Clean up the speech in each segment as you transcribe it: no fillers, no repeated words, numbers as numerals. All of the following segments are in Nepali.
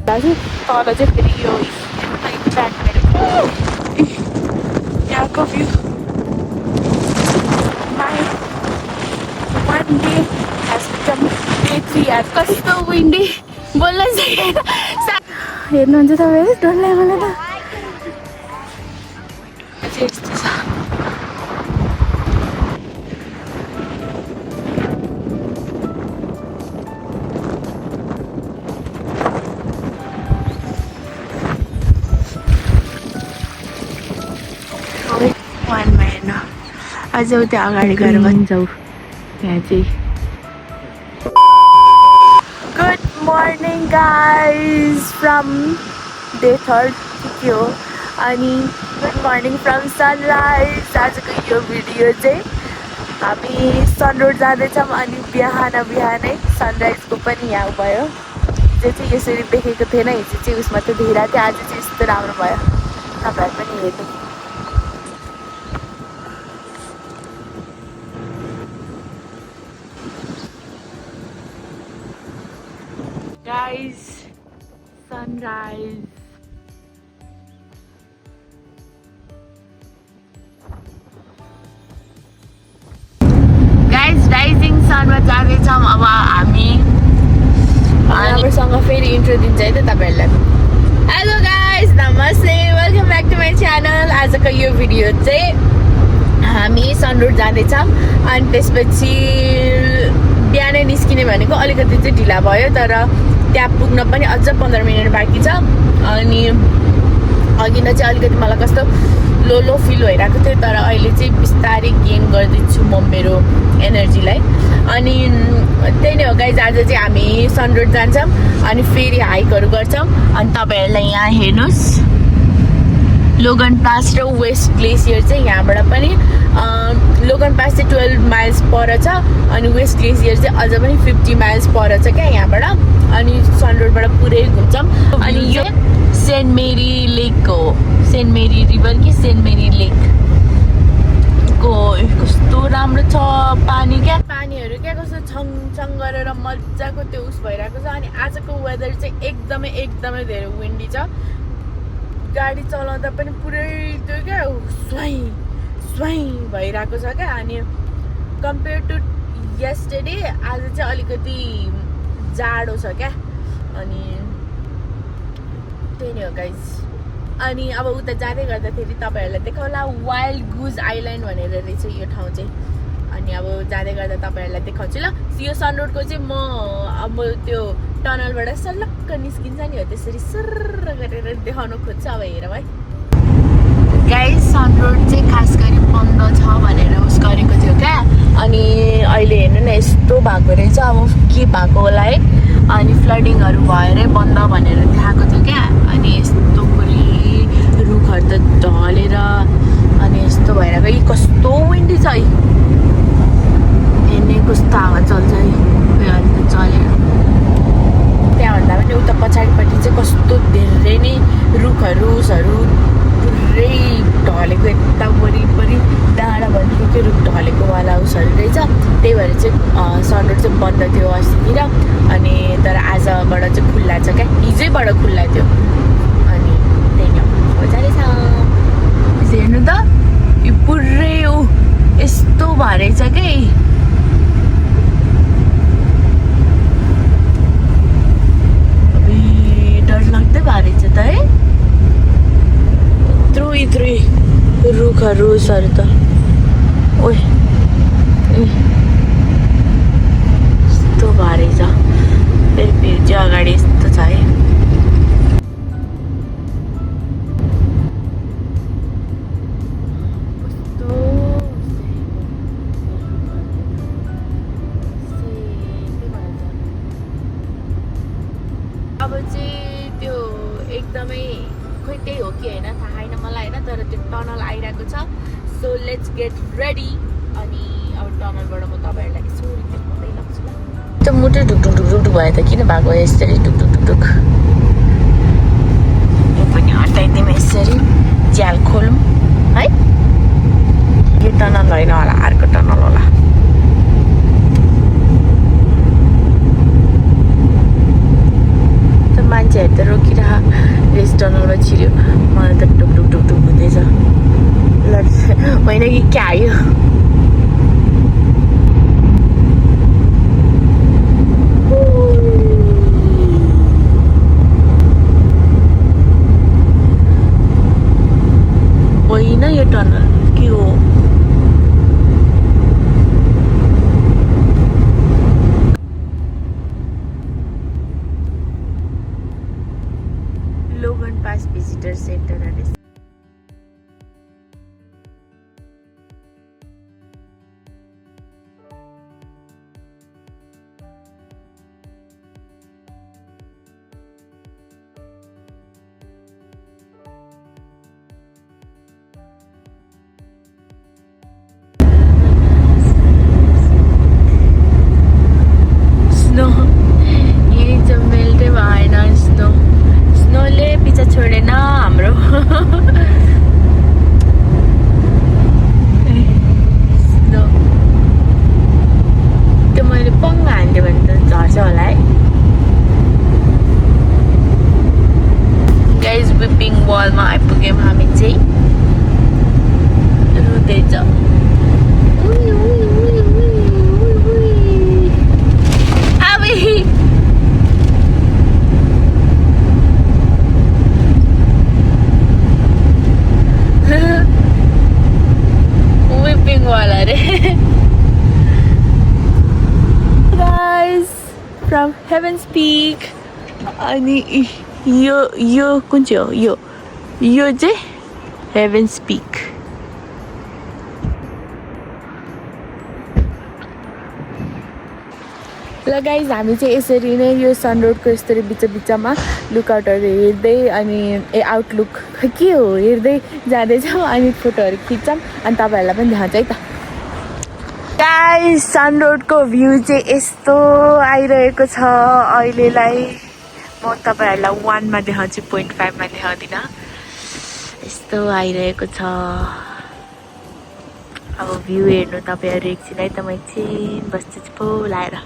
दाजु तल चाहिँ फेरि यो यहाँको view my one day has become day 3 आज कस्तो विन्डी बोल्न सकेन हेर्नुहुन्छ तपाईँहरू डरलायो मलाई त यस्तो छ वानमा हेर्नु अझ त्यो अगाडि गएर भन्छौ यहाँ चाहिँ good morning guys from day 3 के हो अनि गुड मर्निङ फ्रम सनराइज आजको यो भिडियो चाहिँ हामी सनरोड जाँदैछौँ अनि बिहानै सनराइजको पनि यहाँ भयो जो चाहिँ यसरी देखेको थिएन हिजो चाहिँ उसमा त धेरा थियो आज चाहिँ यस्तो राम्रो भयो तपाईँहरू पनि हेर्नु guys sunrise guys rising sun मा जाँदैछौँ अब हामी हामीसँग फेरि इन्ट्रो दिन्छ है त तपाईहरुलाई हेलो गाइस नमस्ते welcome back to my channel आजको यो भिडियो चाहिँ हामी सनरोड जाँदैछौँ अनि त्यसपछि बिहानै निस्किने भनेको अलिकति चाहिँ ढिला भयो तर त्यहाँ पुग्न पनि अझ 15 मिनट बाँकी छ अनि अघि न चाहिँ अलिकति मलाई कस्तो लो फिल भइरहेको थियो तर अहिले चाहिँ बिस्तारै गेन गर्दैछु म मेरो एनर्जीलाई अनि त्यही नै हो गाइज आज चाहिँ हामी सनरोड जान्छौँ अनि फेरि हाइकहरू गर्छौँ अनि तपाईँहरूलाई यहाँ हेर्नुहोस् लोगन पास र वेस्ट ग्लेसियर चाहिँ यहाँबाट पनि लोगन पास चाहिँ 12 माइल्स पर छ अनि वेस्ट ग्लेसियर चाहिँ अझ पनि 50 माइल्स पर छ क्या यहाँबाट अनि सनरोडबाट पुरै घुम्छौँ अनि यो सेन्ट मेरी लेक हो सेन्ट मेरी रिभर कि सेन्ट मेरी लेक को कस्तो राम्रो छ पानी क्या पानीहरू क्या कस्तो छङ गरेर मजाको त्यो उस भइरहेको छ अनि आजको वेदर चाहिँ एकदमै धेरै विन्डी छ गाडी चलाउँदा पनि पुरै त्यो क्या स्वाई भइरहेको छ क्या अनि कम्पेयर टु यस्टरडे आज चाहिँ अलिकति जाडो छ क्या अनि त्यही नै हो गाइज अनि अब उता जाँदै गर्दाखेरि तपाईँहरूलाई देखाउला वाइल्ड गुज आइल्यान्ड भनेर रहेछ यो ठाउँ चाहिँ अनि अब जाँदै गर्दा तपाईँहरूलाई देखाउँछु ल यो सनरोडको चाहिँ म अब त्यो टनलबाट सलक्क निस्किन्छ नि हो त्यसरी सर्र गरेर देखाउन खोज्छ अब हेरौँ है गाइस सनरोड चाहिँ खास गरी बन्द छ भनेर उस गरेको थियो क्या अनि अहिले हेर्नु न यस्तो भएको रहेछ अब के भएको होला है अनि फ्लडिङहरू भएरै बन्द भनेर देखाएको थियो क्या अनि यस्तो पुरै रुखहरू त ढलेर अनि यस्तो भएर गयो कस्तो विन्डी छ है हेर्ने कस्तो हावा चल्छ है अहिले त चलेर त्यहाँभन्दा पनि उता पछाडिपट्टि चाहिँ कस्तो धेरै नै रुखहरू पुरै ढलेको यता वरिपरि डाँडा भनेको के रुख ढलेको वाला उसहरू रहेछ त्यही भएर चाहिँ सनरोड चाहिँ बन्द थियो अस्तितिर अनि तर आजबाट चाहिँ खुल्ला छ क्या हिजैबाट खुल्ला थियो अनि त्यही नै मजा रहेछ हेर्नु त यो पुरै यस्तो भएछ क्या डरलाग्दै भएछ त है यत्रो रुखहरू उसहरू त ओइ यस्तो भएछ फेरि भिड चाहिँ अगाडि यस्तो छ है अब चाहिँ त्यो एकदमै खोइ त्यही हो कि होइन थाहा छैन मलाई होइन तर त्यो टनल आइरहेको छ सो लेट्स गेट रेडी अनि अब टनलबाट म तपाईँहरूलाई यसो देखाउँदै लाग्छु ल त्यो मुटु ढुकढुक भयो त किन भएको यसरी ढुकढुक यो पनि हटाइदिउँ यसरी च्याल खोलौँ है यो टनल होइन होला अर्को टनल होला मान्छेहरू त सेन्टर अनि स्नो यही चाहिँ मेल्टै भएन स्नोले पछि छोडेन हाम्रो स्नो त्यो मैले पङ्ग हान्थेँ भने त झर्छ होला है गाइज विपिङ वलमा आइपुग्यौँ हामी चाहिँ रुँदैछ whipping wall are guys from Heaven's Peak अनि यो कुन चाहिँ हो यो चाहिँ Heaven's Peak ल गाइज हामी चाहिँ यसरी नै यो सन रोडको यसरी बिचमा लुकआउटहरू हेर्दै अनि आउटलुक के हो हेर्दै जाँदैछौँ अनि फोटोहरू खिच्छौँ अनि तपाईँहरूलाई पनि देखाउँछ है त गाइज सन रोडको भ्यू चाहिँ यस्तो आइरहेको छ अहिलेलाई म तपाईँहरूलाई 1 मा देखाउँछु 0.5 मा देखाउँदिनँ यस्तो आइरहेको छ अब भ्यू हेर्नु तपाईँहरू एकछिन है त म एकछिन बस्छु पो लाएर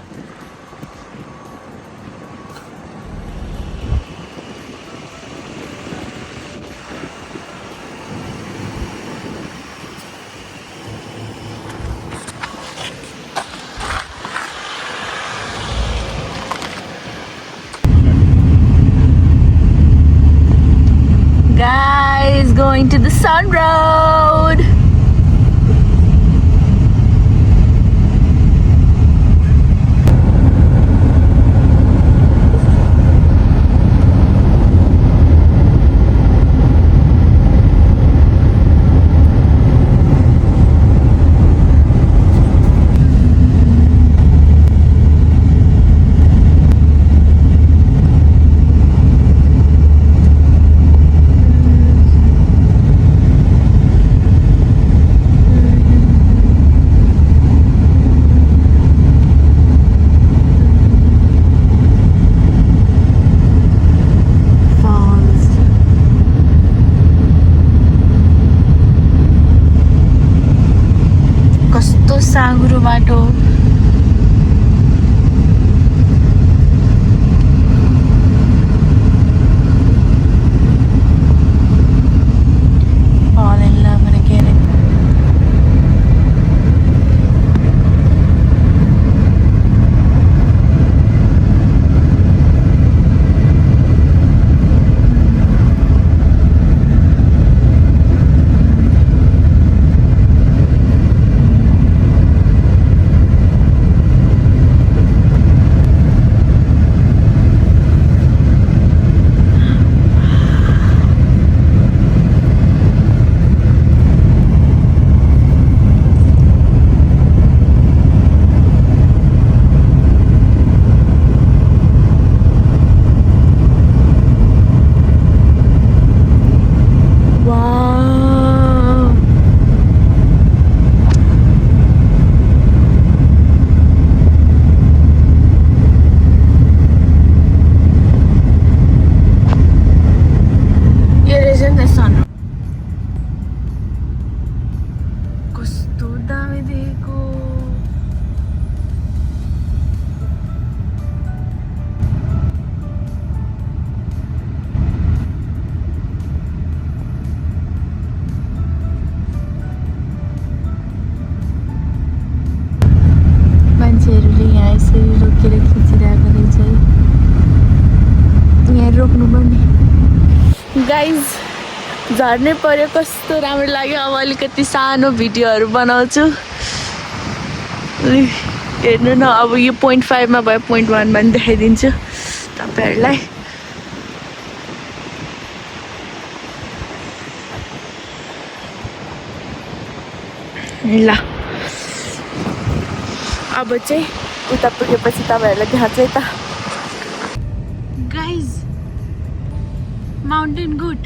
Guys, going to the Sun Road. साँघुरो बाटो गाइज झर्नै पर्यो कस्तो राम्रो लाग्यो अब अलिकति सानो भिडियोहरू बनाउँछु हेर्नु न अब यो 0.5 मा भयो 0.1 मा देखाइदिन्छु तपाईहरुलाई ल अब चाहिँ उता पुगेपछि तपाईँहरूलाई देखाउँछु है त गाइज माउन्टेन गुड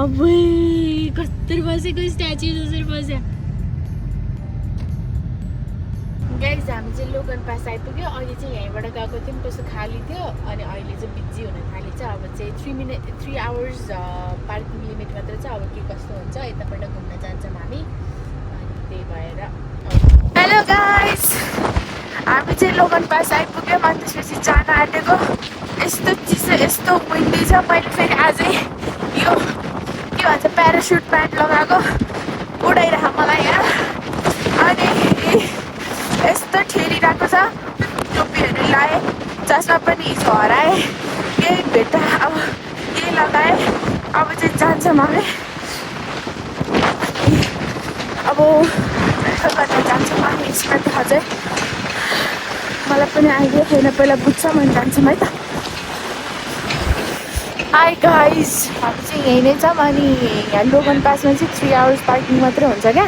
अब कस्तो बसेको स्ट्याचु जसरी बस्यो गाइज हामी चाहिँ लोगन पास आइपुग्यो अहिले चाहिँ यहीँबाट गएको थियौँ कस्तो खाली थियो अनि अहिले चाहिँ बिजी हुन थालेछ अब चाहिँ 3 आवर्स पार्किङ लिमिट मात्र छ अब के कस्तो हुन्छ यतापल्ट घुम्न जान्छौँ हामी अनि त्यही भएर हेलो गाइज हामी चाहिँ लोगन पास आइपुग्यौँ अनि त्यसपछि जान आँटेको यस्तो चिसो यस्तो विन्डी छ मैले फेरि आजै यो के भन्छ प्यारासुट प्यान्ट लगाएको उडाइरह मलाई यहाँ अनि यस्तो ठेरिरहेको छ टोपीहरू लगाएँ चस्मा पनि हिजो हराएँ केही भेट्टा अब केही लगाएँ अब चाहिँ जान्छौँ हामी अब गर्न जान्छौँ हामी यसमा त अझै मलाई पनि आइडिया छैन पहिला बुझ्छ भने जान्छौँ है त हाई गाइज हामी चाहिँ यहीँ नै छौँ अनि यहाँ लोगन पासमा चाहिँ 3 आवर्स पार्किङ मात्रै हुन्छ क्या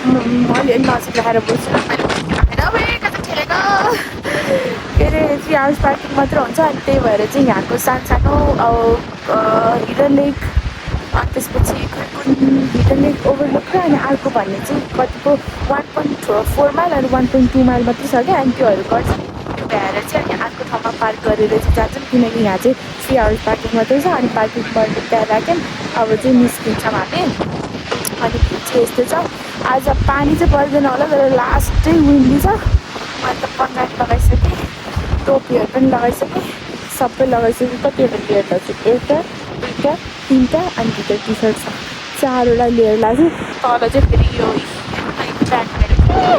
मैले नजिक राखेर बोल्छु के अरे 3 आवर्स पार्किङ मात्र हुन्छ अनि त्यही भएर चाहिँ यहाँको सानो हिडन लेक अनि त्यसपछि हिडन लेक ओभरलुक र अनि अर्को भन्ने चाहिँ कतिको 1.4 माइल अनि 1.2 माइल मात्रै छ क्या अनि त्योहरू गर्छ त्यो भएर चाहिँ अनि अर्को ठाउँमा पार्क गरेर चाहिँ जान्छौँ किनकि यहाँ चाहिँ 3 आवर्स पार्किङ मात्रै छ अनि पार्किङ पॉइन्ट त्यहाँ राख्यौँ अब चाहिँ निस्किन्छौँ हामी अनि चाहिँ यस्तो छ आज पानी चाहिँ पर्दैन होला तर लास्टै विन्डी छ अन्त पन्जाट लगाइसकेँ टोपीहरू पनि लगाइसकेँ सबै लगाइसकेँ कतिवटा लेयर लाग्छ एउटा दुईवटा तिनवटा अनि दुईवटा टी सर्ट छ 4वटा लेयर लाग्यो तल चाहिँ फेरि यो प्यान्टहरू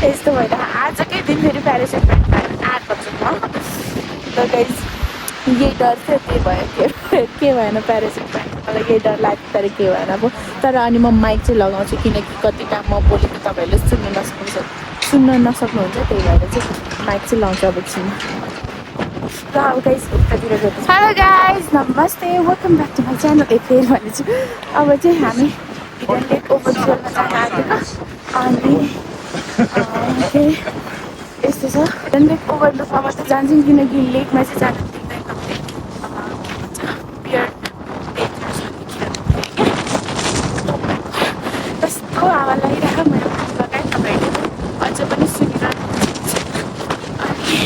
यस्तो भएर आजकै दिन फेरि प्यारासुट प्यान्ट लगाएर आएको छु म त गाइज यही डर थियो त्यही भयो के भएन प्यारासुट प्यान्ट मलाई यही डर लाग्यो तर के भएन अब तर अनि म माइक चाहिँ लगाउँछु किनकि कति टाइम म बोलेको तपाईँहरूले सुन्न नसक्नुहुन्छ त्यही भएर चाहिँ माइक चाहिँ लाउँछु अब एकछिनमा ल अब गाइज उतातिर गएको हेलो गाइज नमस्ते welcome back to my channel फेरि भनेछु अब चाहिँ हामी हिडन लेक ओभरफलोमा जान आँटेको अनि यस्तो छ हिडन लेक ओभरलुकमा मात्रै जान्छौँ किनकि लेकमा चाहिँ जानु दिँदैन कस्तो हावा लागिरहेको मैले लगाएँ तपाईँहरूले अझ पनि सुनिरहनुहुन्छ अनि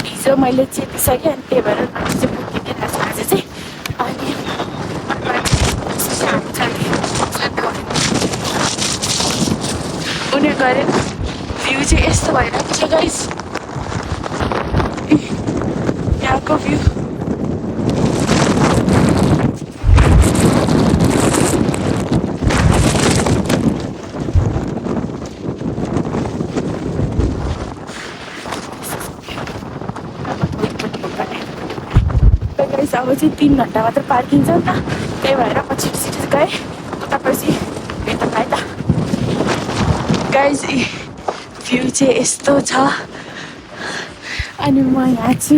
हिजो मैले चेपिसकेँ अनि त्यही भएर चाहिँ पुगिदिइरहेको छु आज चाहिँ अनि उनीहरू गरेर भ्यू चाहिँ यस्तो भइरहेको छ गाइस यहाँको भ्यू अब चाहिँ 3 घन्टा मात्र पार्किङ छ नि त त्यही भएर म छिटो गएँ उतापछि भेट्न पाएँ त गाइज भ्यू चाहिँ यस्तो छ अनि म यहाँ छु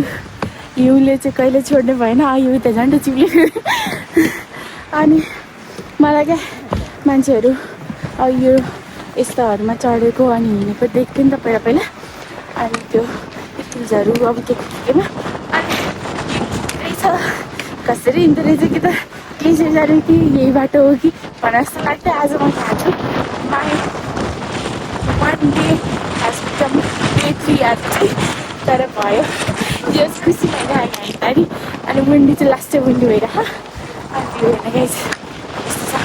हिउँले चाहिँ कहिले छोड्ने भएन हिउँ त झन्डै चिप्ले अनि मलाई क्या मान्छेहरू यो यस्ताहरूमा चढेको अनि हिँडेको देख्थेँ नि त पहिला अनि त्यो चिजहरू अब केमा अनि कसरी हिँड्दो रहेछ कि त केही जाने कि यही बाटो हो कि भने जस्तो लाग्थ्यो आज म यहाँ छु my 1 day has become day 3 आज चाहिँ तर भयो जस खुसी भइरहेको हिँड्दाखेरि अनि विन्डी चाहिँ लास्टै विन्डी भइरह अनि त्यो होइन गाइस यस्तो छ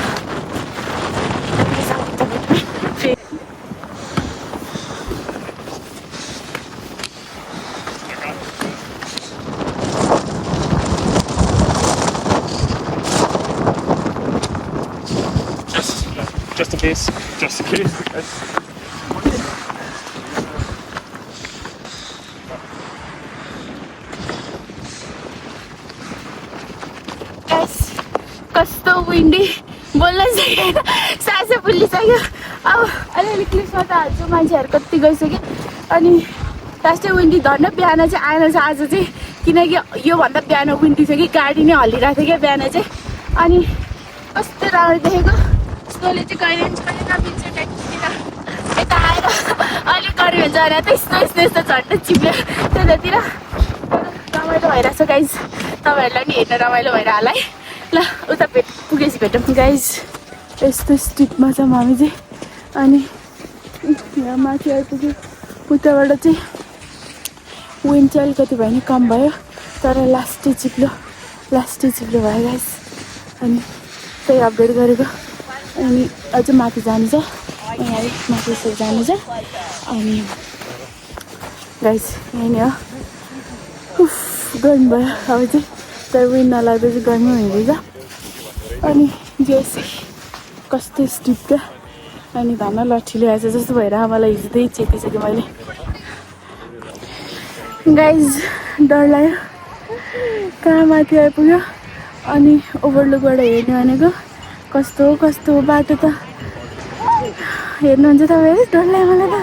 Just in case. Just in case. कस्तो विन्डी बोल्न सकेन सासै फुलिसक्यो अब अलिअलि क्लिप्समा त हाल्छु मान्छेहरू कति गइसक्यो अनि लास्टै विन्डी धर्न बिहान चाहिँ आएन छ आज चाहिँ, किनकि योभन्दा बिहान विन्डी थियो कि गाडी नै हल्लिरहेको थियो क्या बिहान चाहिँ। अनि कस्तो राम्रो देखेको, स्नोले चाहिँ कहिले पनि छोडेन बिच ट्याक्सीतिर। यता आएर अलिक गऱ्यो भने चाहिँ त यस्तो यस्तो यस्तो झट्ट चिप्ल्यो त्यतातिर। रमाइलो भइरहेछ गाइज, तपाईँहरूलाई पनि हेर्न रमाइलो भएर होला है। ल उता पुगेपछि भेटौँ गाइज। यस्तो स्ट्रिटमा छ हामी चाहिँ। अनि यहाँ माथि आइपुग्यो, उताबाट चाहिँ विन्ड चाहिँ अलिकति भयो नि कम भयो, तर लास्टै चिप्लो भयो गाइज। अनि त्यही अपडेट गरेको। अनि अझै माथि जानु छ, यहाँ माथि यसरी जानु छ। अनि गाइज यहीँ नै हो, गर्मी भयो अब चाहिँ, तर विन्ड नलाग्दा चाहिँ गर्मी हुँदैछ। अनि जेसी कस्तो स्टिप क्या, अनि धन्न लट्ठी ल्याएछ जस्तो भइरहेको मलाई। हिजो त्यही चेतिसकेँ मैले गाइज, डर लाग्यो। कहाँ माथि आइपुग्यो। अनि ओभरलुकबाट हेर्ने भनेको कस्तो बाटो त हेर्नुहुन्छ तपाईँहरू, डर लाग्यो मलाई त।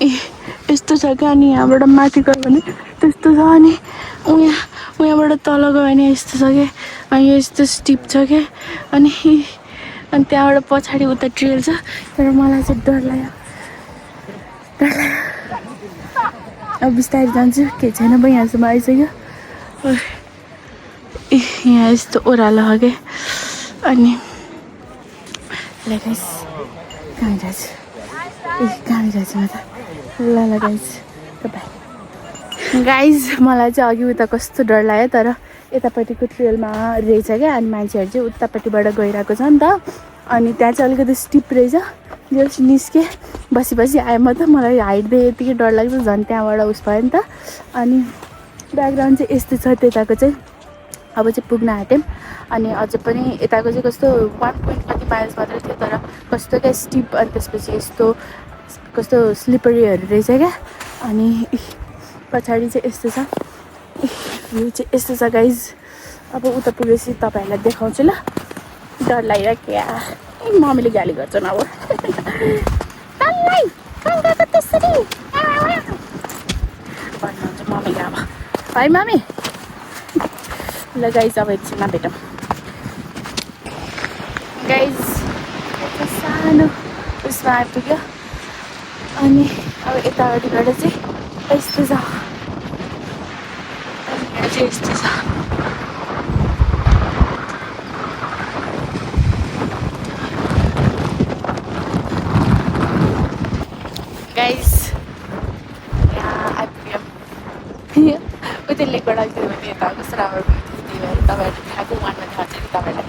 ए यस्तो छ क्या, अनि यहाँबाट माथि गयो भने त्यस्तो छ, अनि उहाँबाट तल गयो भने यस्तो छ क्या, अनि यो यस्तो स्टिप छ क्या। अनि त्यहाँबाट पछाडि उता ट्रेल छ, तर मलाई चाहिँ डर लाग्यो। अब बिस्तारै जान्छु, केही छैन भइहाल्छ। म आइसक्यो। यहाँ यस्तो ओह्रालो हो क्या। अनि गाइस कहाँ जान्छु, कहाँ जान्छु म त। ल गाइस गाइज, मलाई चाहिँ अघि उता कस्तो डर लाग्यो, तर यतापट्टिको ट्रेलमा रहेछ क्या। अनि मान्छेहरू चाहिँ उतापट्टिबाट गइरहेको छ नि त। अनि त्यहाँ चाहिँ अलिकति स्टिप रहेछ, जस निस्केँ बसी आएँ म त। मलाई हाइट देखेँ यतिकै डर लाग्छ, झन् त्यहाँबाट उस भयो नि त। अनि ब्याकग्राउन्ड चाहिँ यस्तो छ त्यताको चाहिँ। अब चाहिँ पुग्न आँट्यौँ। अनि अझै पनि यताको चाहिँ कस्तो 1 कति माइल्स मात्रै थियो, तर कस्तो क्या स्टिप। अनि त्यसपछि यस्तो कस्तो स्लिपरीहरू रहेछ क्या। अनि पछाडि चाहिँ यस्तो छ, भ्यू चाहिँ यस्तो छ गाइज। अब उता पुगेपछि तपाईँहरूलाई देखाउँछु ल। डर लाग्यो क्या, मम्मीले गाली गर्छन् अब। त्यसरी भन्नुहुन्छ मम्मीले अब, है मम्मी। ल गाइज, अब एकछिनमा भेटौँ गाइज। सानो उसमा आइपुग्यो। अनि अब यतापट्टिबाट चाहिँ यस्तो छ, यहाँ चाहिँ यस्तो छ। गाइज यहाँ आइपुग्यौँ। उतै लेकबाट आइपुग्यो भने यता कस्तो राम्रो भयो, त्यही भएर तपाईँहरूले खाएको वानमा थाहा छ कि तपाईँलाई।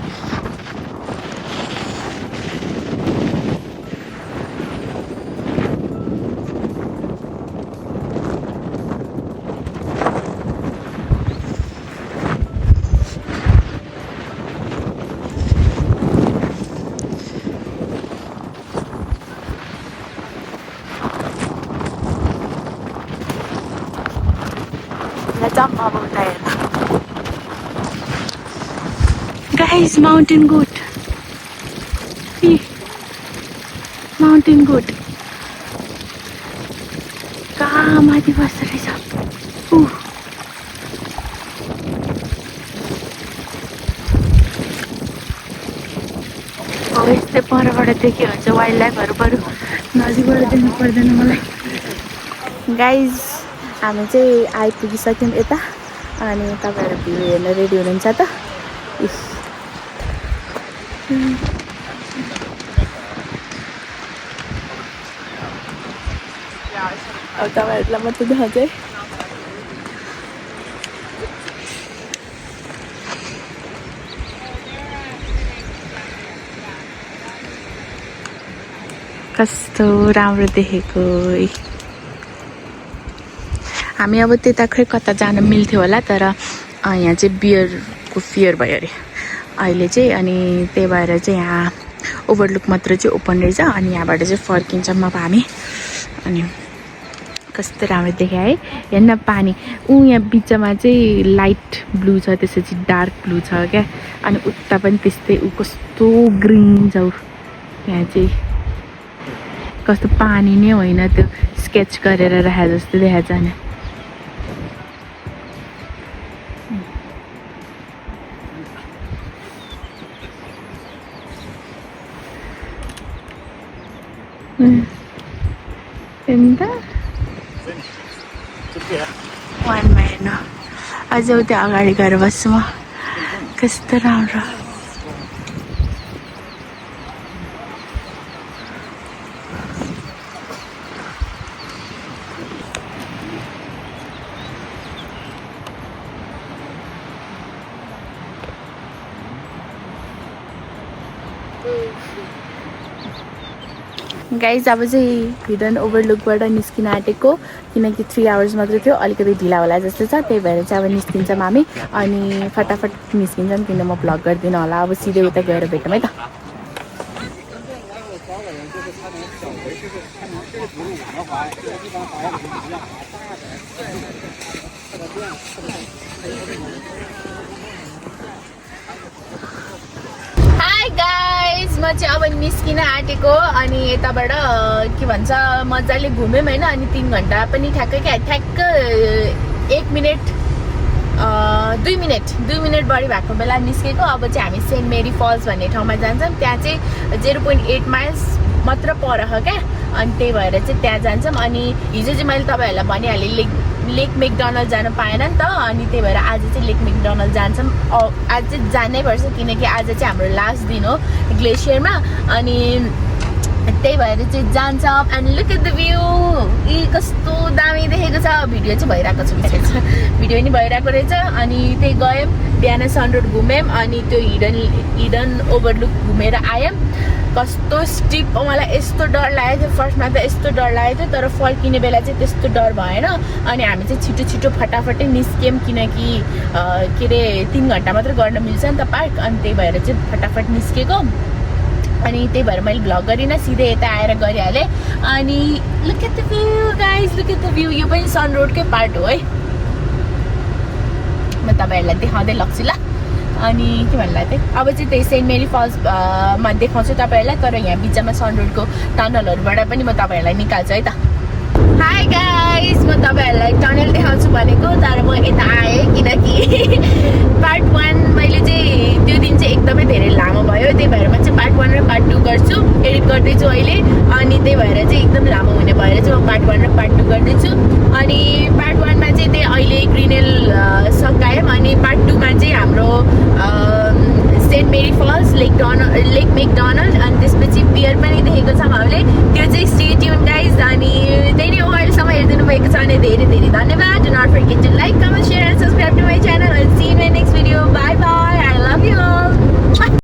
जम्प अब उता हेर्दा guys, mountain goat. Mountain goat कहाँ माथि बस्दो रहेछ। हो यस्तै परबाट देख्यो भने चाहिँ वाइल्ड लाइफहरू बरु नजिकबाट देख्नु पर्दैन मलाई। गाइज हामी चाहिँ आइपुगिसक्यौँ यता। अनि तपाईँहरू भ्यू हेर्न रेडी हुनुहुन्छ त। अब तपाईँहरूलाई मात्रै देखाउँछु है। कस्तो राम्रो देखेको। हामी अब त्यता खै कता जान मिल्थ्यो होला, तर यहाँ चाहिँ बियरको फियर भयो अरे अहिले चाहिँ। अनि त्यही भएर चाहिँ यहाँ ओभरलुक मात्र चाहिँ ओपन रहेछ। अनि यहाँबाट चाहिँ फर्किन्छौँ अब हामी। अनि कस्तो राम्रो देख्यो है, हेर्न पानी। यहाँ बिचमा चाहिँ लाइट ब्लू छ, त्यसपछि डार्क ब्लू छ क्या। अनि उता पनि त्यस्तै, कस्तो ग्रिन छ यहाँ चाहिँ, कस्तो पानी नै होइन त्यो स्केच गरेर राखे जस्तो देखाएको छ नि ఎంత वानमा हेर्नु अझै त्यो अगाडि गएर बस्छु म कस्तो राम्रो गाइज अब चाहिँ हिडन ओभरलुकबाट निस्किन आँटेको किनकि 3 आवर्स मात्रै थियो अलिकति ढिला होला जस्तो छ त्यही भएर चाहिँ अब निस्किन्छौँ हामी अनि फटाफट निस्किन्छौँ किन म भ्लग गर्दिनँ होला अब सिधै उता गएर भेटौँ है त हाई गाइज म चाहिँ अब निस्किन आँटेको अनि यताबाट के भन्छ मजाले घुम्यौँ होइन अनि 3 घन्टा पनि ठ्याक्क 1 मिनट 2 मिनट बढी भएको बेला निस्केको अब चाहिँ हामी सेन्ट मेरी फल्स भन्ने ठाउँमा जान्छौँ त्यहाँ चाहिँ 0.8 माइल्स मात्र पर क्या अनि त्यही भएर चाहिँ त्यहाँ जान्छौँ अनि हिजो चाहिँ मैले तपाईँहरूलाई भनिहालेँ लेक मेकडोनल्ड जानु पाएन नि त अनि त्यही भएर आज चाहिँ लेक मेकडोनल्ड जान्छौँ आज चाहिँ जानै पर्छ किनकि आज चाहिँ हाम्रो लास्ट दिन हो ग्लेसियरमा अनि त्यही भएर चाहिँ जान्छौँ and look at the view यी कस्तो दामी देखेको छ भिडियो चाहिँ भइरहेको छ भिडियो पनि भइरहेको रहेछ अनि त्यही गयौँ बिहान सनरोड घुम्यौँ अनि त्यो हिडन ओभरलुक घुमेर आयौँ कस्तो स्टिप मलाई यस्तो डर लागेको थियो फर्स्टमा त यस्तो डर लागेको थियो तर फर्किने बेला चाहिँ त्यस्तो डर भएन अनि हामी चाहिँ छिटो फटाफटै निस्क्यौँ किनकि के अरे 3 घन्टा मात्र गर्न मिल्छ नि त पार्क अनि त्यही भएर चाहिँ फटाफट निस्केको अनि त्यही भएर मैले भ्लग गरिनँ सिधै यता आएर गरिहालेँ अनि look at the view guys look at the view यो पनि सन रोडकै पार्ट हो है म तपाईँहरूलाई देखाउँदै लग्छु ल अनि के भन्नु लाग्यो अब चाहिँ त्यही सेन्ट मेरी फल्समा देखाउँछु तपाईँहरूलाई तर यहाँ बिचमा सन रोडको टनलहरूबाट पनि म तपाईँहरूलाई निकाल्छु है त हाई गाइज म तपाईँहरूलाई टनल देखाउँछु भनेको तर म यता आएँ किनकि पार्ट 1 मैले चाहिँ त्यो दिन चाहिँ एकदमै धेरै लामो भयो त्यही भएर म चाहिँ पार्ट 1 र पार्ट 2 गर्छु एडिट गर्दैछु अहिले अनि त्यही भएर चाहिँ एकदम लामो हुने भएर चाहिँ म पार्ट 1 र पार्ट 2 गर्दैछु अनि पार्ट 1 मा चाहिँ त्यही अहिले ग्रिनेल सकायौँ अनि पार्ट 2 मा चाहिँ हाम्रो सेन्ट मेरी फल्स लेक मेकडोनल्ड अनि त्यसपछि बियर पनि देखेको छ हामीले त्यो चाहिँ स्टे ट्युन गाइज अनि त्यही नै हो अहिलेसम्म हेरिदिनु भएको छ भने धेरै धेरै धन्यवाद do not forget to like comment share and subscribe to my channel see you in my next video bye bye I love you